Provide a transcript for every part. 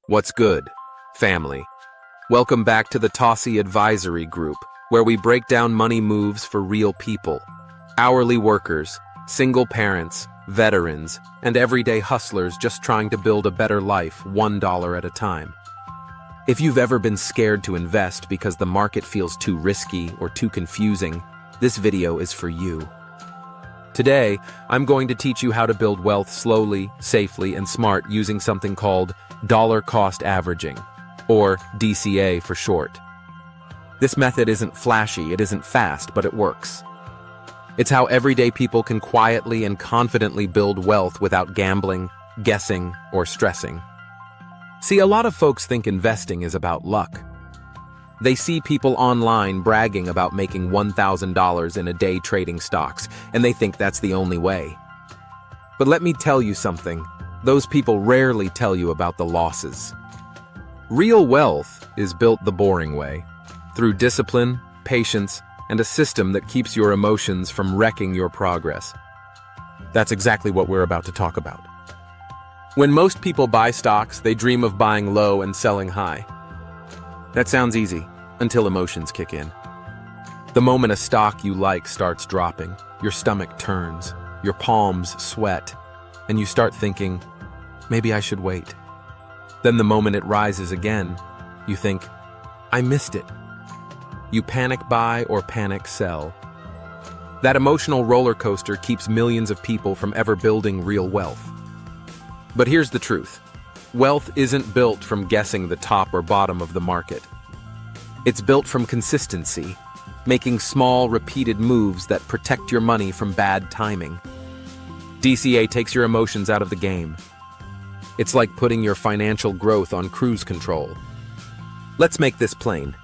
What's good, family? Welcome back to the Tossie Advisory Group, where we break down money moves for real people. Hourly workers, single parents, veterans, and everyday hustlers just trying to build a better life $1 at a time. If you've ever been scared to invest because the market feels too risky or too confusing, this video is for you. Today, I'm going to teach you how to build wealth slowly, safely, and smart using something called dollar cost averaging, or DCA for short. This method isn't flashy, it isn't fast, but it works. It's how everyday people can quietly and confidently build wealth without gambling, guessing, or stressing. See, a lot of folks think investing is about luck. They see people online bragging about making $1,000 in a day trading stocks, and they think that's the only way. But let me tell you something, those people rarely tell you about the losses. Real wealth is built the boring way, through discipline, patience, and a system that keeps your emotions from wrecking your progress. That's exactly what we're about to talk about. When most people buy stocks, they dream of buying low and selling high. That sounds easy, until emotions kick in. The moment a stock you like starts dropping, your stomach turns, your palms sweat, and you start thinking, maybe I should wait. Then the moment it rises again, you think, I missed it. You panic buy or panic sell. That emotional roller coaster keeps millions of people from ever building real wealth. But here's the truth. Wealth isn't built from guessing the top or bottom of the market. It's built from consistency, making small, repeated moves that protect your money from bad timing. DCA takes your emotions out of the game. It's like putting your financial growth on cruise control. Let's make this plain.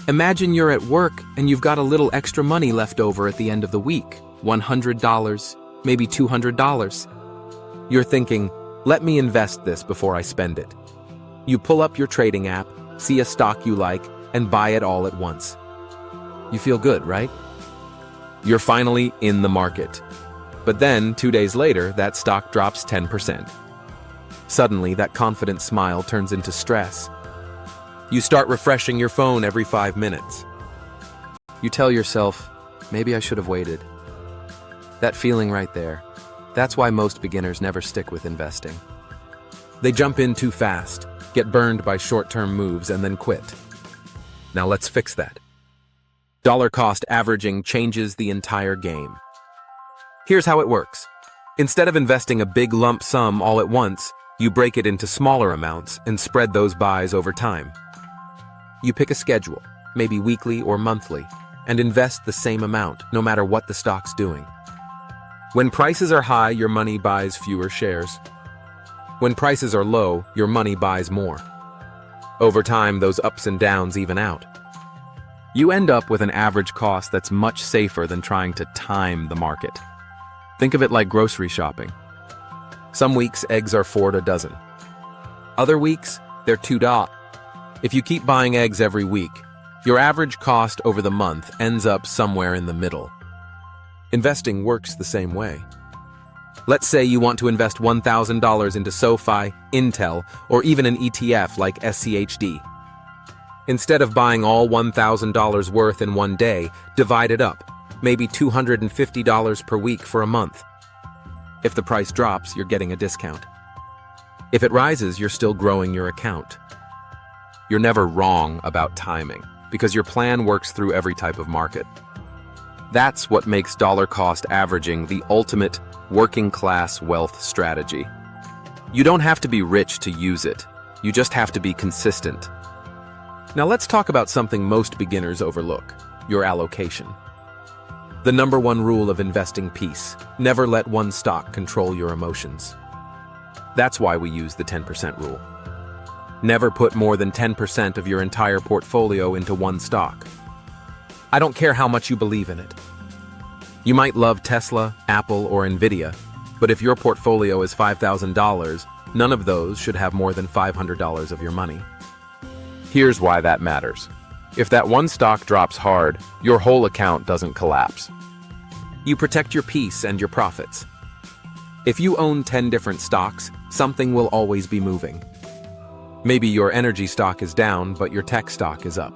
Imagine you're at work and you've got a little extra money left over at the end of the week, $100, maybe $200. You're thinking, let me invest this before I spend it. You pull up your trading app, see a stock you like, and buy it all at once. You feel good, right? You're finally in the market. But then, 2 days later, that stock drops 10%. Suddenly, that confident smile turns into stress. You start refreshing your phone every 5 minutes. You tell yourself, maybe I should have waited. That feeling right there. That's why most beginners never stick with investing. They jump in too fast, get burned by short-term moves, and then quit. Now let's fix that. Dollar cost averaging changes the entire game. Here's how it works. Instead of investing a big lump sum all at once, you break it into smaller amounts and spread those buys over time. You pick a schedule, maybe weekly or monthly, and invest the same amount, no matter what the stock's doing. When prices are high, your money buys fewer shares. When prices are low, your money buys more. Over time, those ups and downs even out. You end up with an average cost that's much safer than trying to time the market. Think of it like grocery shopping. Some weeks, eggs are $4 a dozen. Other weeks, they're $2. If you keep buying eggs every week, your average cost over the month ends up somewhere in the middle. Investing works the same way. Let's say you want to invest $1,000 into SoFi, Intel, or even an ETF like SCHD. Instead of buying all $1,000 worth in one day, divide it up, maybe $250 per week for a month. If the price drops, you're getting a discount. If it rises, you're still growing your account. You're never wrong about timing, because your plan works through every type of market. That's what makes dollar cost averaging the ultimate working-class wealth strategy. You don't have to be rich to use it. You just have to be consistent. Now let's talk about something most beginners overlook, your allocation. The number one rule of investing peace: never let one stock control your emotions. That's why we use the 10% rule. Never put more than 10% of your entire portfolio into one stock. I don't care how much you believe in it. You might love Tesla, Apple, or Nvidia, but if your portfolio is $5,000, none of those should have more than $500 of your money. Here's why that matters. If that one stock drops hard, your whole account doesn't collapse. You protect your peace and your profits. If you own 10 different stocks, something will always be moving. Maybe your energy stock is down, but your tech stock is up.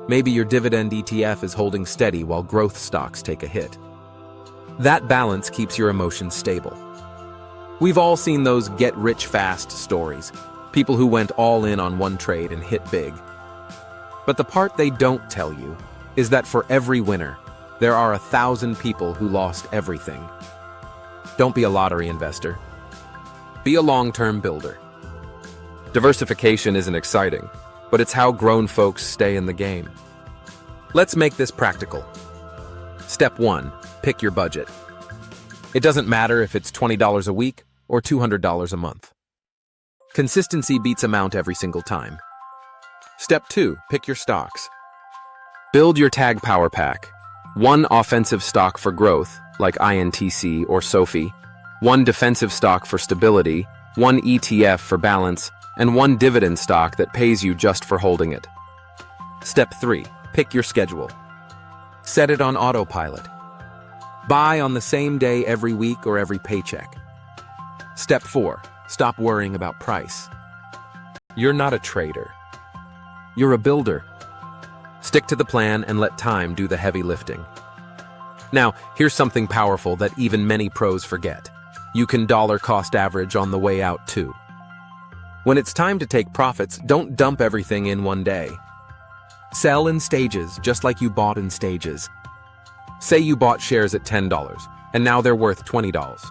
Maybe your dividend ETF is holding steady while growth stocks take a hit. That balance keeps your emotions stable. We've all seen those get-rich-fast stories, people who went all in on one trade and hit big. But the part they don't tell you is that for every winner, there are 1,000 people who lost everything. Don't be a lottery investor. Be a long-term builder. Diversification isn't exciting, but it's how grown folks stay in the game. Let's make this practical. Step 1. Pick your budget. It doesn't matter if it's $20 a week or $200 a month. Consistency beats amount every single time. Step 2. Pick your stocks. Build your tag power pack. One offensive stock for growth, like INTC or SoFi, one defensive stock for stability, one ETF for balance, and one dividend stock that pays you just for holding it. Step 3. Pick your schedule. Set it on autopilot. Buy on the same day every week or every paycheck. Step 4. Stop worrying about price. You're not a trader. You're a builder. Stick to the plan and let time do the heavy lifting. Now, here's something powerful that even many pros forget. You can dollar cost average on the way out too. When it's time to take profits, don't dump everything in one day. Sell in stages, just like you bought in stages. Say you bought shares at $10, and now they're worth $20.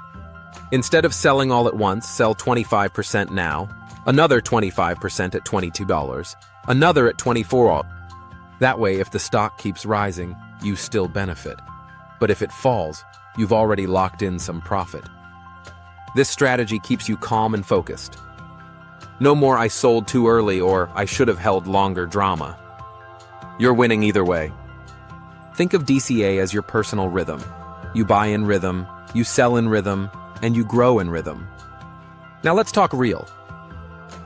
Instead of selling all at once, sell 25% now, another 25% at $22, another at $24. That way, if the stock keeps rising, you still benefit. But if it falls, you've already locked in some profit. This strategy keeps you calm and focused. No more "I sold too early" or "I should have held longer" drama. You're winning either way. Think of DCA as your personal rhythm. You buy in rhythm, you sell in rhythm, and you grow in rhythm. Now let's talk real.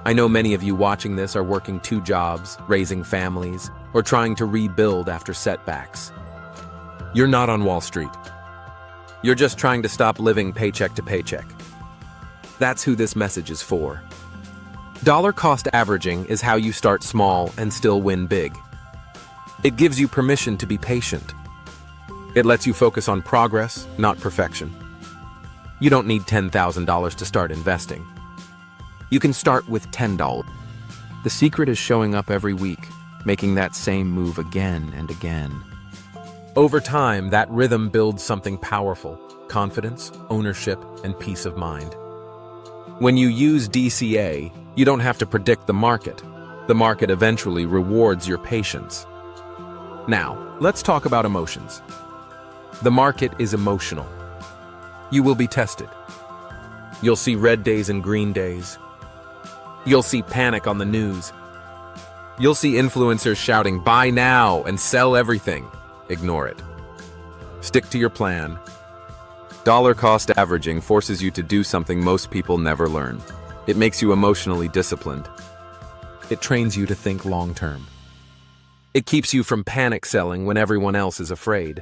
I know many of you watching this are working 2 jobs, raising families, or trying to rebuild after setbacks. You're not on Wall Street. You're just trying to stop living paycheck to paycheck. That's who this message is for. Dollar cost averaging is how you start small and still win big. It gives you permission to be patient. It lets you focus on progress, not perfection. You don't need $10,000 to start investing. You can start with $10. The secret is showing up every week, making that same move again and again. Over time, that rhythm builds something powerful: confidence, ownership, and peace of mind. When you use DCA, you don't have to predict the market. The market eventually rewards your patience. Now, let's talk about emotions. The market is emotional. You will be tested. You'll see red days and green days. You'll see panic on the news. You'll see influencers shouting "buy now" and "sell everything." Ignore it. Stick to your plan. Dollar cost averaging forces you to do something most people never learn. It makes you emotionally disciplined. It trains you to think long-term. It keeps you from panic selling when everyone else is afraid.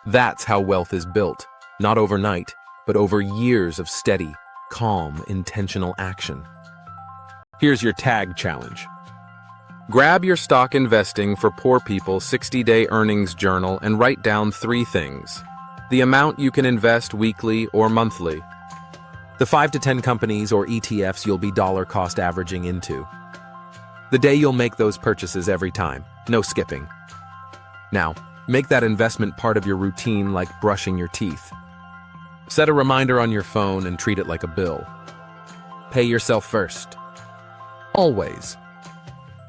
That's how wealth is built, not overnight, but over years of steady, calm, intentional action. Here's your tag challenge. Grab your Stock Investing for Poor People 60-day earnings journal and write down 3 things. The amount you can invest weekly or monthly. The 5 to 10 companies or ETFs you'll be dollar cost averaging into. The day you'll make those purchases every time. No skipping. Now, make that investment part of your routine like brushing your teeth. Set a reminder on your phone and treat it like a bill. Pay yourself first. Always.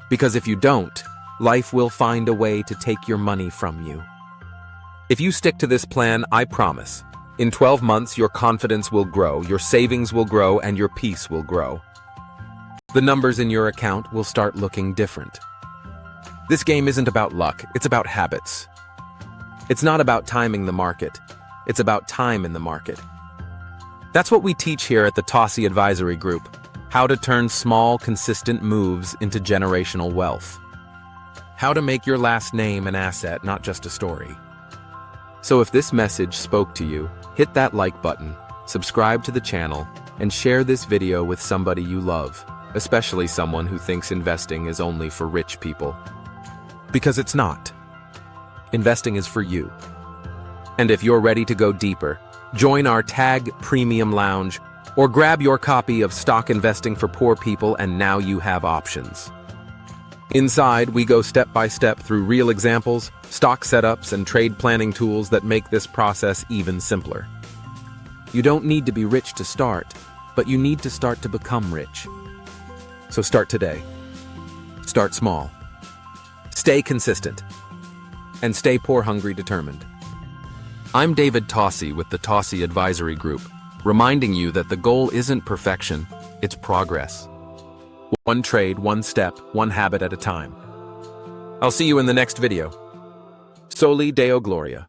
Because if you don't, life will find a way to take your money from you. If you stick to this plan, I promise, in 12 months your confidence will grow, your savings will grow, and your peace will grow. The numbers in your account will start looking different. This game isn't about luck, it's about habits. It's not about timing the market, it's about time in the market. That's what we teach here at the Tossie Advisory Group. How to turn small, consistent moves into generational wealth. How to make your last name an asset, not just a story. So if this message spoke to you, hit that like button, subscribe to the channel, and share this video with somebody you love. especially someone who thinks investing is only for rich people. Because it's not. Investing is for you. And if you're ready to go deeper, join our Tag Premium Lounge or grab your copy of Stock Investing for Poor People, and now you have options. Inside, we go step by step through real examples, stock setups, and trade planning tools that make this process even simpler. You don't need to be rich to start, but you need to start to become rich. So start today. Start small. Stay consistent. And stay poor-hungry determined. I'm David Tossie with the Tossie Advisory Group, reminding you that the goal isn't perfection, it's progress. One trade, one step, one habit at a time. I'll see you in the next video. Soli Deo Gloria.